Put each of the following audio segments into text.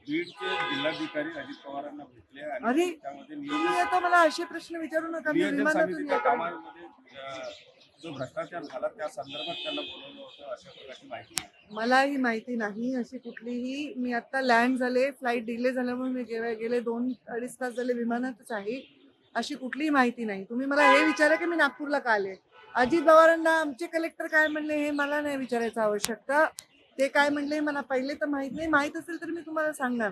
बीडचे जिल्हाधिकारी अजित पवारांना भेटले आणि अरे त्यामध्ये तुम्ही आता मला असे प्रश्न विचारू नका, मी नियोजन विमानातून समितीच्या येतो. कामामध्ये जो भ्रष्टाचार झाला त्या संदर्भात त्यांना बोलवलं होतं अशा प्रकारची माहिती आहे. मला ही माहिती नाही अशी कुठलीही. मी आता लँड झाले, फ्लाईट डिले झाल्यामुळे मी गेले 2-2.5 तास झाले विमानातच आहे. अशी कुठलीही माहिती नाही. तुम्ही मला हे विचारा की मी नागपूरला का आले. अजित पवारांना आमचे कलेक्टर काय म्हणले हे मला नाही विचारायचं आवश्यकता. ते काय म्हणले मला पहिले तर माहित नाही. माहित असेल तर मी तुम्हाला सांगणार.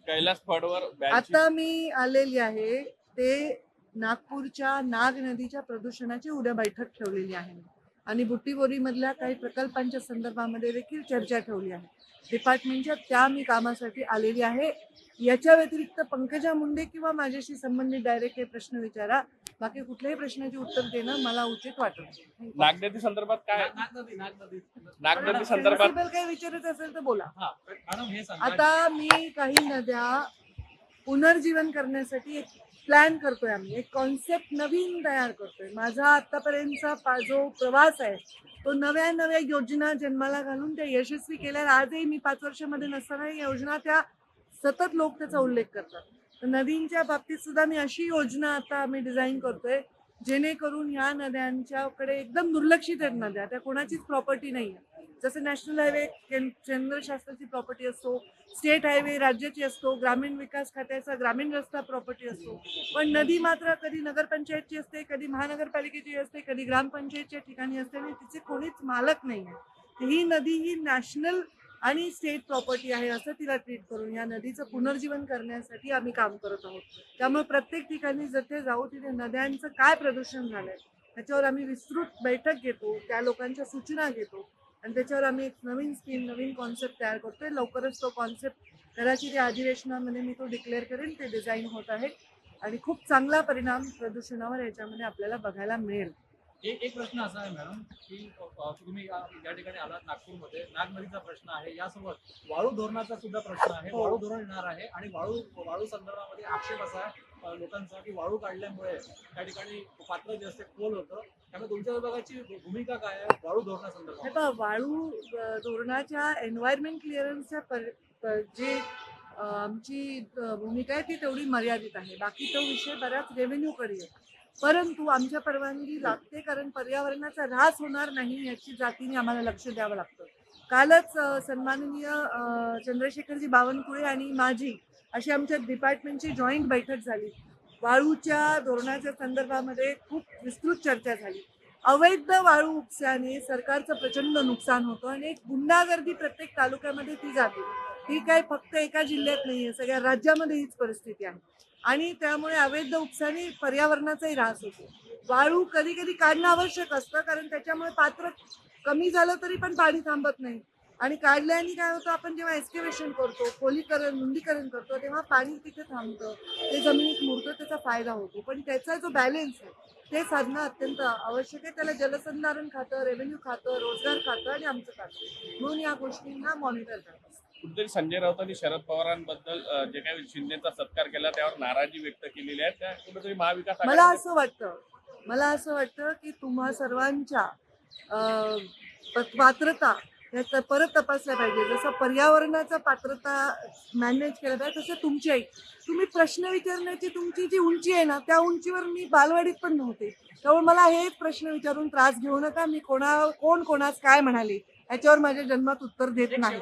कैलास फडवर आता मी आलेली आहे ते नागपूरच्या नाग नदीच्या प्रदूषणाची उद्या बैठक ठेवलेली आहे आणि बुट्टीबोरी मधल्या काही प्रकल्पांच्या संदर्भामध्ये देखील चर्चा ठेवली आहे. डिपार्टमेंटच्या त्या मी कामासाठी आलेली आहे. याच्या व्यतिरिक्त पंकजा मुंडे किंवा माझ्याशी संबंधित डायरेक्ट हे प्रश्न विचारा. बाकी कुठल्याही प्रश्नाची उत्तर देणं मला उचित वाटत नाही. नागनदी संदर्भात काय नागनदी संदर्भात काही विचारायचं असेल तर बोला. आता मी काही नद्या पुनर्जीवन करण्यासाठी एक प्लॅन करतोय, आम्ही एक कॉन्सेप्ट नवीन तयार करतोय. माझा आतापर्यंतचा जो प्रवास आहे तो नव्या नव्या योजना जन्माला घालून त्या यशस्वी केल्या. आजही मी 5 वर्षामध्ये नसताना योजना त्या सतत लोक त्याचा उल्लेख करतात. तर नदींच्या बाबतीत सुद्धा मी अशी योजना आता आम्ही डिझाईन करतोय जेणेकरून ह्या नद्यांच्याकडे एकदम दुर्लक्षित आहेत नद्या, त्या कोणाचीच प्रॉपर्टी नाही आहे. जसं नॅशनल हायवे केंद्र शासनाची प्रॉपर्टी असतो, स्टेट हायवे राज्याची असतो, ग्रामीण विकास खात्याचा ग्रामीण रस्ता प्रॉपर्टी असतो, पण नदी मात्र कधी नगरपंचायतची असते, कधी महानगरपालिकेची असते, कधी ग्रामपंचायतच्या ठिकाणी असते आणि तिचे कोणीच मालक नाही आहे. ही नदी ही नॅशनल आणि स्टेट प्रॉपर्टी आहे असं तिला ट्रीट करून या नदीचं पुनर्जीवन करण्यासाठी आम्ही काम करत आहोत. त्यामुळे प्रत्येक ठिकाणी जिथे जाऊ तिथे नद्यांचं काय प्रदूषण झालंय त्याच्यावर आम्ही विस्तृत बैठक घेतो, त्या लोकांच्या सूचना घेतो आणि त्याच्यावर आम्ही एक नवीन स्कीम नवीन कॉन्सेप्ट तयार करतोय. लवकरच तो कॉन्सेप्ट कदाचित या अधिवेशनामध्ये मी तो डिक्लेअर करेन. ते डिझाईन होत आहे आणि खूप चांगला परिणाम प्रदूषणावर याच्यामध्ये आपल्याला बघायला मिळेल. एक प्रश्न असा आहे मॅडम की तुम्ही या ठिकाणी आलात नागपूरमध्ये, नाग नदीचा प्रश्न आहे, यासोबत वाळू धोरणाचा सुद्धा प्रश्न आहे. वाळू धोरण येणार आहे आणि वाळू संदर्भामध्ये आक्षेप असा आहे लोकांचा की वाळू काढल्यामुळे त्या ठिकाणी पात्र जे असते खोल होतं. त्यामुळे तुमच्या विभागाची भूमिका काय आहे वाळू धोरणासंदर्भात? वाळू धोरणाच्या एन्व्हायरमेंट क्लिअरन्सच्या जे आमची भूमिका आहे ती तेवढी मर्यादित आहे. बाकी तो विषय बराच रेव्हेन्यूकडे आहे. परंतु आमच्या परवानगी लागते कारण पर्यावरणाचा ऱ्हास होणार नाही याची जातीने आम्हाला लक्ष द्यावं लागतं. कालच सन्माननीय चंद्रशेखरजी बावनकुळे आणि माझी अशी आमच्या डिपार्टमेंटची जॉईंट बैठक झाली. वाळूच्या धोरणाच्या संदर्भामध्ये खूप विस्तृत चर्चा झाली. अवैध वाळू उपस्याने सरकारचं प्रचंड नुकसान होतं आणि एक गुंडागर्दी प्रत्येक तालुक्यामध्ये ती जाते. ही काय फक्त एका जिल्ह्यात नाहीये, सगळ्या राज्यामध्ये हीच परिस्थिती आहे आणि त्यामुळे अवैध उपसाने पर्यावरणाचाही ऱ्हास होतो. वाळू कधी कधी काढणं आवश्यक असतं कारण त्याच्यामुळे पात्र कमी झालं तरी पण पाणी थांबत नाही आणि काढल्याने काय होतं, आपण जेव्हा एक्स्केव्हेशन करतो, खोलीकरण रुंदीकरण करतो तेव्हा पाणी तिथे थांबतं, ते जमिनीत मुरतं, त्याचा फायदा होतो. पण त्याचा जो बॅलेन्स आहे ते साधणं अत्यंत आवश्यक आहे. त्याला जलसंधारण खातं, रेव्हेन्यू खातं, रोजगार खातं आणि आमचं खातं म्हणून या गोष्टींना मॉनिटर करत असतं. कुठेतरी संजय राऊतांनी शरद पवारांबद्दल जे काही शिंदेचा सत्कार केला त्यावर नाराजी व्यक्त केलेली आहे. त्या कुठेतरी महाविकास मला असं वाटतं की तुम्हा सर्वांच्या पात्रता याचा परत तपासल्या पाहिजे. जसं पर्यावरणाचा पात्रता मॅनेज केलं पाहिजे तसं तुमच्याही तुम्ही प्रश्न विचारण्याची तुमची जी उंची आहे ना त्या उंचीवर मी बालवाडीत पण नव्हते. त्यामुळे मला हे प्रश्न विचारून त्रास घेऊ नका. मी कोण कोणास काय म्हणाले याच्यावर माझ्या जन्मात उत्तर देत नाही.